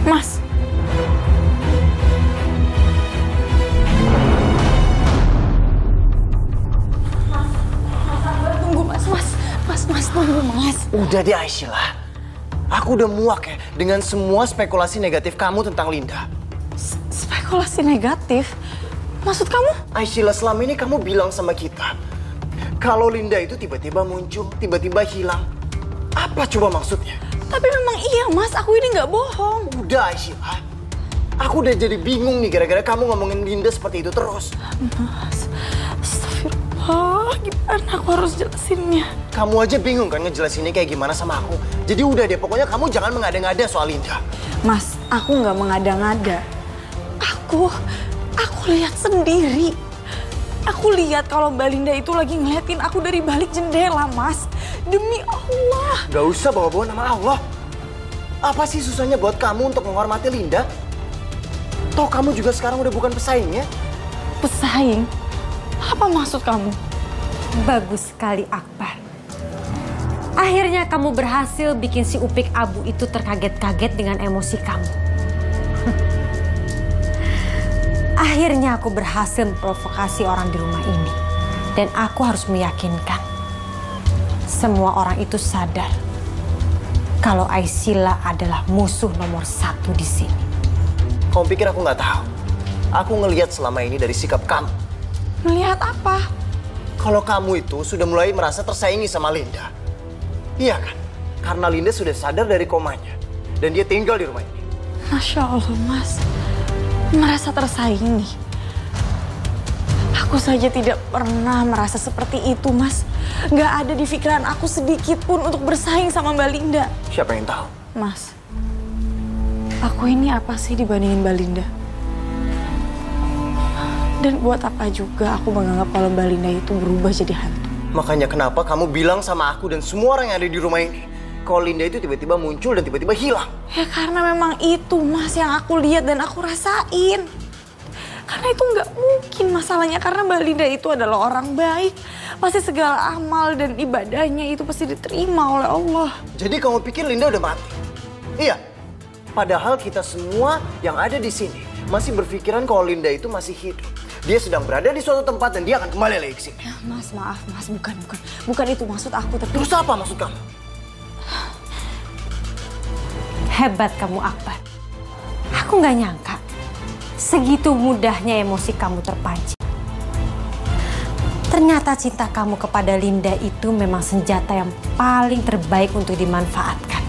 Mas. Tunggu, Mas, tunggu, Mas. Udah deh, Aisila. Aku udah muak ya dengan semua spekulasi negatif kamu tentang Linda. Spekulasi negatif? Maksud kamu? Aisila, selama ini kamu bilang sama kita kalau Linda itu tiba-tiba muncul, tiba-tiba hilang. Apa coba maksudnya? Tapi memang iya, Mas. Aku ini nggak bohong. Udah, Aisila. Aku udah jadi bingung nih gara-gara kamu ngomongin Linda seperti itu terus. Mas, astagfirullah. Gimana aku harus jelasinnya? Kamu aja bingung kan ngejelasinnya kayak gimana sama aku. Jadi udah deh, pokoknya kamu jangan mengada-ngada soal Linda. Mas, aku nggak mengada-ngada. Aku lihat sendiri. Aku lihat kalau Mbak Linda itu lagi ngeliatin aku dari balik jendela, Mas. Demi Allah. Gak usah bawa-bawa nama Allah. Apa sih susahnya buat kamu untuk menghormati Linda? Toh kamu juga sekarang udah bukan pesaingnya. Pesaing? Apa maksud kamu? Bagus sekali, Akbar. Akhirnya kamu berhasil bikin si Upik Abu itu terkaget-kaget dengan emosi kamu. Akhirnya aku berhasil memprovokasi orang di rumah ini. Dan aku harus meyakinkan semua orang itu sadar kalau Aisila adalah musuh nomor 1 di sini. Kamu pikir aku nggak tahu? Aku ngelihat selama ini dari sikap kamu. Melihat apa? Kalau kamu itu sudah mulai merasa tersaingi sama Linda. Iya kan? Karena Linda sudah sadar dari komanya. Dan dia tinggal di rumah ini. Masya Allah, Mas. Merasa tersaingi. Aku saja tidak pernah merasa seperti itu, Mas. Gak ada di pikiran aku sedikit pun untuk bersaing sama Mbak Linda. Siapa yang tahu? Mas, aku ini apa sih dibandingin Mbak Linda? Dan buat apa juga aku menganggap kalau Mbak Linda itu berubah jadi hantu? Makanya kenapa kamu bilang sama aku dan semua orang yang ada di rumah ini kalau Linda itu tiba-tiba muncul dan tiba-tiba hilang? Ya karena memang itu Mas yang aku lihat dan aku rasain. Karena itu nggak mungkin masalahnya, karena Mbak Linda itu adalah orang baik. Pasti segala amal dan ibadahnya itu pasti diterima oleh Allah. Jadi kamu pikir Linda udah mati? Iya. Padahal kita semua yang ada di sini masih berpikiran kalau Linda itu masih hidup. Dia sedang berada di suatu tempat dan dia akan kembali lagi ke sini. Ya, Mas, maaf Mas, bukan itu maksud aku. Tapi terus apa maksud kamu? Hebat kamu, Akbar. Aku nggak nyangka segitu mudahnya emosi kamu terpancing. Ternyata cinta kamu kepada Linda itu memang senjata yang paling terbaik untuk dimanfaatkan.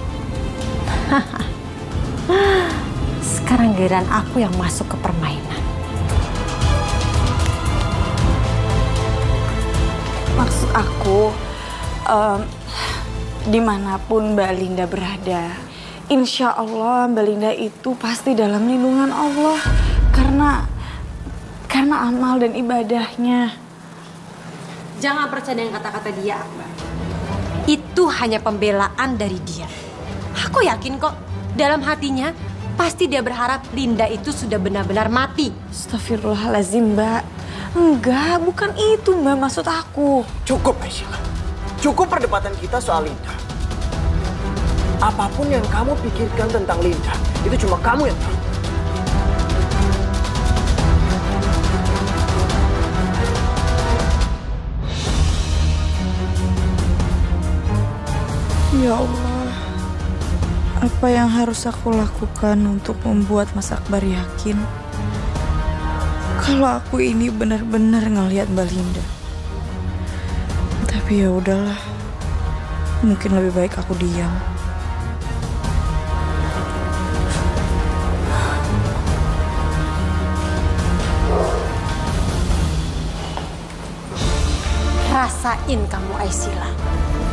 Sekarang giliran aku yang masuk ke permainan. Maksud aku, dimanapun Mbak Linda berada, insya Allah Mbak Linda itu pasti dalam lindungan Allah. Karena amal dan ibadahnya. Jangan percaya dengan kata-kata dia, Akbar. Itu hanya pembelaan dari dia. Aku yakin kok, dalam hatinya pasti dia berharap Linda itu sudah benar-benar mati. Astagfirullahaladzim, Mbak. Enggak, bukan itu Mbak maksud aku. Cukup, Aisyah. Cukup perdebatan kita soal Linda. Apapun yang kamu pikirkan tentang Linda, itu cuma kamu yang tahu. Ya Allah, apa yang harus aku lakukan untuk membuat Mas Akbar yakin kalau aku ini benar-benar ngelihat Mbak Linda? Tapi ya udahlah, mungkin lebih baik aku diam. Rasain kamu, Aisila.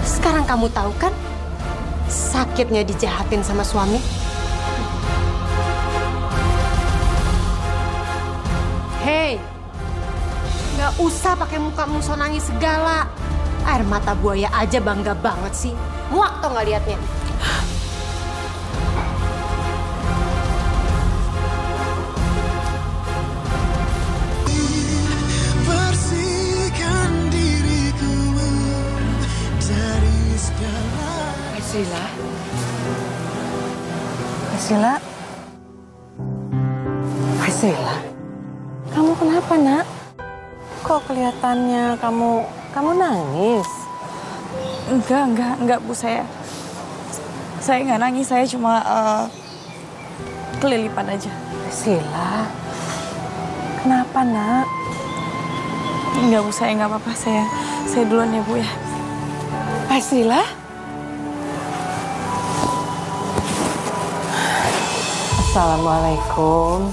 Sekarang kamu tahu kan sakitnya dijahatin sama suami? Hei, nggak usah pakai muka musuh nangis segala. Air mata buaya aja bangga banget sih. Muak tau nggak liatnya? Bersihkan diriku dari segala. Aisila. Aisila. Aisila. Kamu kenapa, Nak? Kok kelihatannya kamu nangis? Enggak Bu, saya nggak nangis, saya cuma kelilipan aja. Sila, kenapa Nak? Enggak Bu, saya nggak apa-apa, saya duluan ya Bu ya. Sila? Assalamualaikum.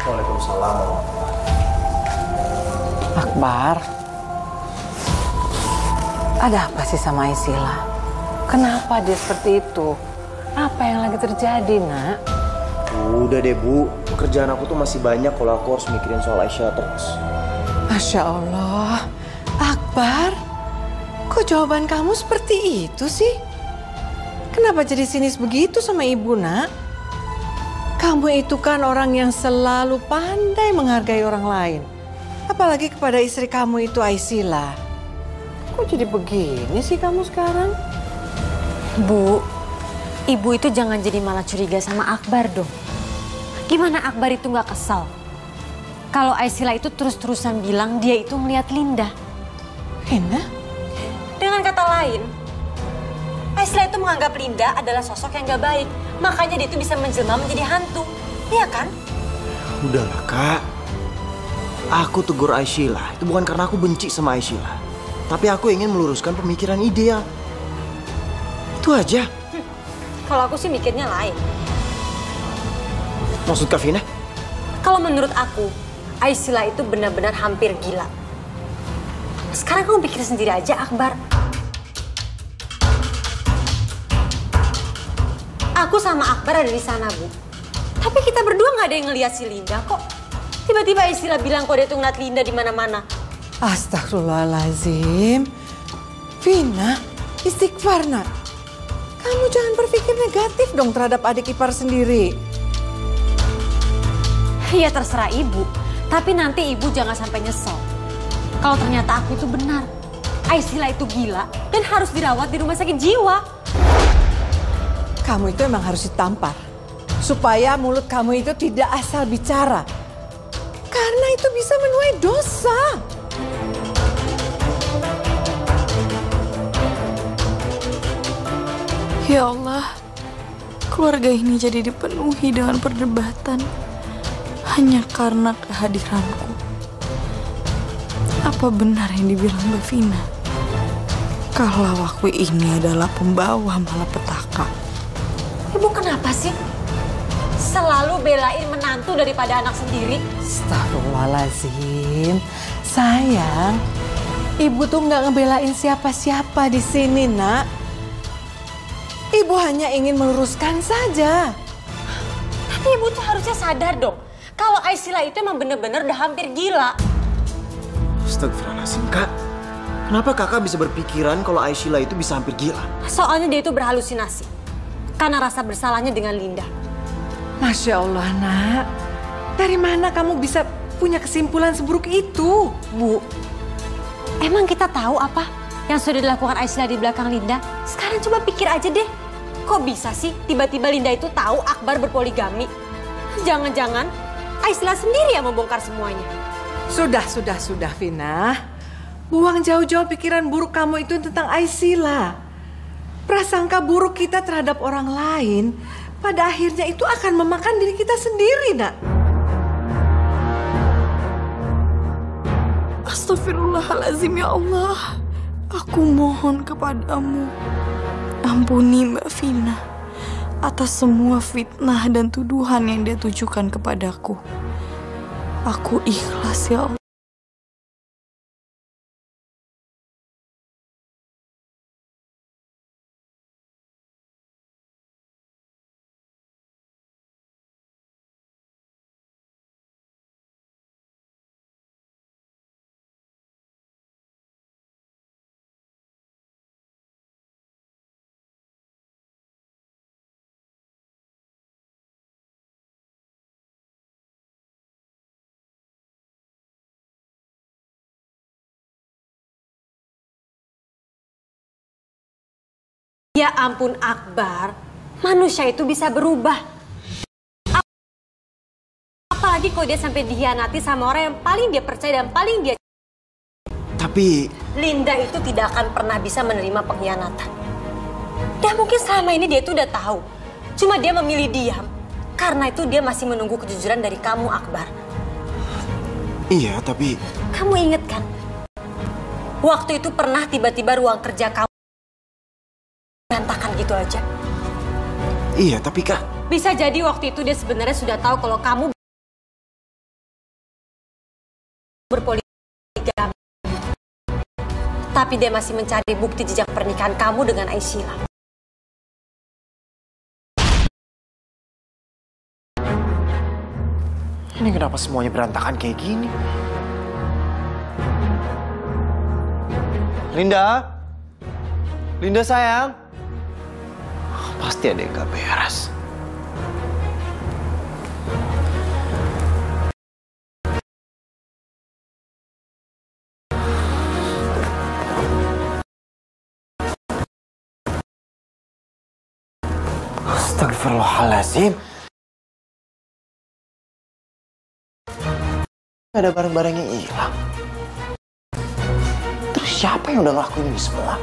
Waalaikumsalam. Akbar, ada apa sih sama Aisila? Kenapa dia seperti itu? Apa yang lagi terjadi, Nak? Udah deh, Bu. Pekerjaan aku tuh masih banyak kalau aku harus mikirin soal Aisyah terus. Masya Allah. Akbar, kok jawaban kamu seperti itu sih? Kenapa jadi sinis begitu sama ibu, Nak? Kamu itu kan orang yang selalu pandai menghargai orang lain. Apalagi kepada istri kamu itu, Aisila. Kok jadi begini sih kamu sekarang? Bu, ibu itu jangan jadi malah curiga sama Akbar dong. Gimana Akbar itu nggak kesal kalau Aisila itu terus-terusan bilang dia itu ngeliat Linda? Linda? Dengan kata lain, Aisila itu menganggap Linda adalah sosok yang nggak baik. Makanya dia itu bisa menjelma menjadi hantu. Iya kan? Udahlah, Kak. Aku tegur Aisyah itu bukan karena aku benci sama Aisyah, tapi aku ingin meluruskan pemikiran ideal. Itu aja. Kalau aku sih mikirnya lain. Maksud Kak Vina? Kalau menurut aku, Aisila itu benar-benar hampir gila. Sekarang kamu pikir sendiri aja, Akbar. Aku sama Akbar ada di sana, Bu. Tapi kita berdua nggak ada yang ngeliat si Linda kok. Tiba-tiba Aisila bilang kok dia tuh ngeliat Linda di mana-mana. Astagfirullahaladzim. Vina, istighfar nak. Kamu jangan berpikir negatif dong terhadap adik ipar sendiri. Ya terserah ibu, tapi nanti ibu jangan sampai nyesel. Kalau ternyata aku itu benar, Aisila itu gila dan harus dirawat di rumah sakit jiwa. Kamu itu emang harus ditampar, supaya mulut kamu itu tidak asal bicara. Karena itu bisa menuai dosa. Ya Allah, keluarga ini jadi dipenuhi dengan perdebatan hanya karena kehadiranku. Apa benar yang dibilang Mbak Vina? Kalau aku ini adalah pembawa malapetaka. Ibu kenapa sih selalu belain menantu daripada anak sendiri? Astagfirullahaladzim. Sayang, ibu tuh nggak ngebelain siapa-siapa di sini, nak. Ibu hanya ingin meluruskan saja. Tapi ibu tuh harusnya sadar dong, kalau Aisila itu emang bener-bener udah hampir gila. Astagfirullahaladzim, Kak. Kenapa kakak bisa berpikiran kalau Aisila itu bisa hampir gila? Soalnya dia itu berhalusinasi karena rasa bersalahnya dengan Linda. Masya Allah, nak. Dari mana kamu bisa punya kesimpulan seburuk itu, Bu? Emang kita tahu apa yang sudah dilakukan Aisila di belakang Linda? Sekarang coba pikir aja deh. Kok bisa sih tiba-tiba Linda itu tahu Akbar berpoligami? Jangan-jangan Aisila sendiri yang membongkar semuanya. Sudah, Vina. Buang jauh-jauh pikiran buruk kamu itu tentang Aisila. Prasangka buruk kita terhadap orang lain, pada akhirnya itu akan memakan diri kita sendiri, nak. Astagfirullahaladzim, ya Allah. Aku mohon kepadamu, ampuni Mbak Vina atas semua fitnah dan tuduhan yang dia tujukan kepadaku. Aku ikhlas, ya Allah. Ya ampun Akbar, manusia itu bisa berubah. Apalagi kalau dia sampai dikhianati sama orang yang paling dia percaya dan paling dia... Tapi... Linda itu tidak akan pernah bisa menerima pengkhianatan. Dan mungkin selama ini dia itu udah tahu. Cuma dia memilih diam. Karena itu dia masih menunggu kejujuran dari kamu, Akbar. Iya, tapi... Kamu inget kan? Waktu itu pernah tiba-tiba ruang kerja kamu berantakan gitu aja. Iya, tapi Kak... Bisa jadi waktu itu dia sebenarnya sudah tahu kalau kamu berpoligami. Tapi dia masih mencari bukti jejak pernikahan kamu dengan Aisila. Ini kenapa semuanya berantakan kayak gini? Linda? Linda sayang? Pasti ada yang gak beres. Astagfirullahaladzim. Gak ada barang-barang yang hilang. Terus siapa yang udah ngelakuin ini semua?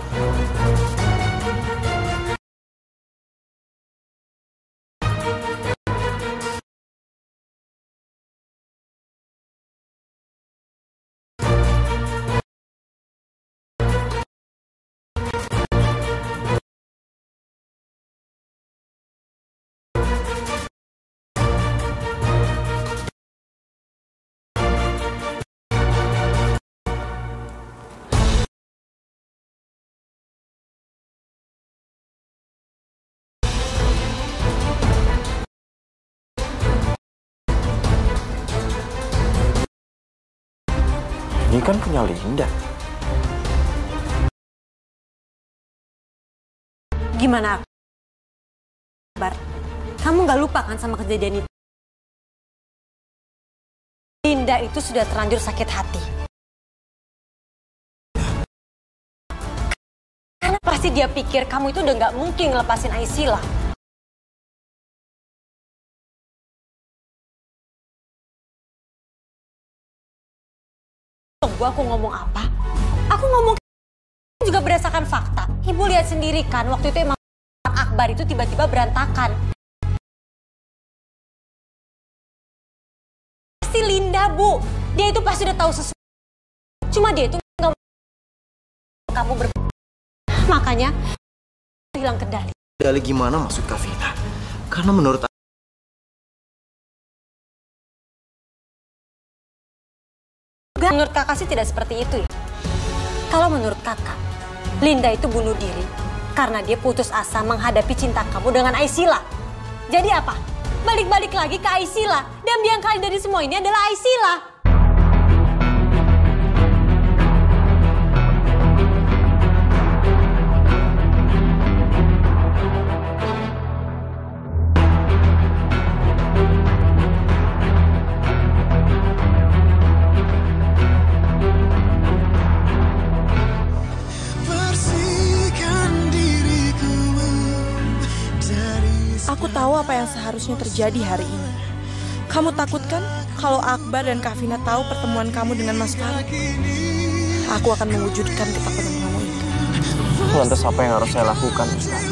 ini kan punya Linda. Gimana, Akbar? Kamu nggak lupa kan sama kejadian itu? Linda itu sudah terlanjur sakit hati. Karena pasti dia pikir kamu itu udah nggak mungkin ngelepasin Aisila. Tunggu, aku ngomong apa? Aku ngomong juga berdasarkan fakta. Ibu lihat sendiri kan, waktu itu emang Akbar itu tiba-tiba berantakan. Pasti Linda, Bu. Dia itu pasti udah tahu sesuatu. Cuma dia itu nggak mau kamu makanya hilang kendali. Kendali gimana maksud Kak Vina? Karena menurut kakak sih tidak seperti itu ya. Kalau menurut kakak, Linda itu bunuh diri karena dia putus asa menghadapi cinta kamu dengan Aisila. Jadi apa? Balik-balik lagi ke Aisila. Dan biang kali dari semua ini adalah Aisila. Aku tahu apa yang seharusnya terjadi hari ini. Kamu takut kan kalau Akbar dan Kak Vina tahu pertemuan kamu dengan Mas Faruk? Aku akan mewujudkan ketakutan kamu itu. lantas apa yang harus saya lakukan, Ustaz?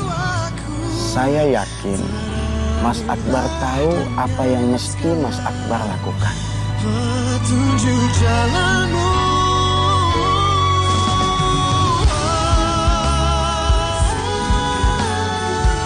Saya yakin Mas Akbar tahu apa yang mesti Mas Akbar lakukan. Petunjuk jalanmu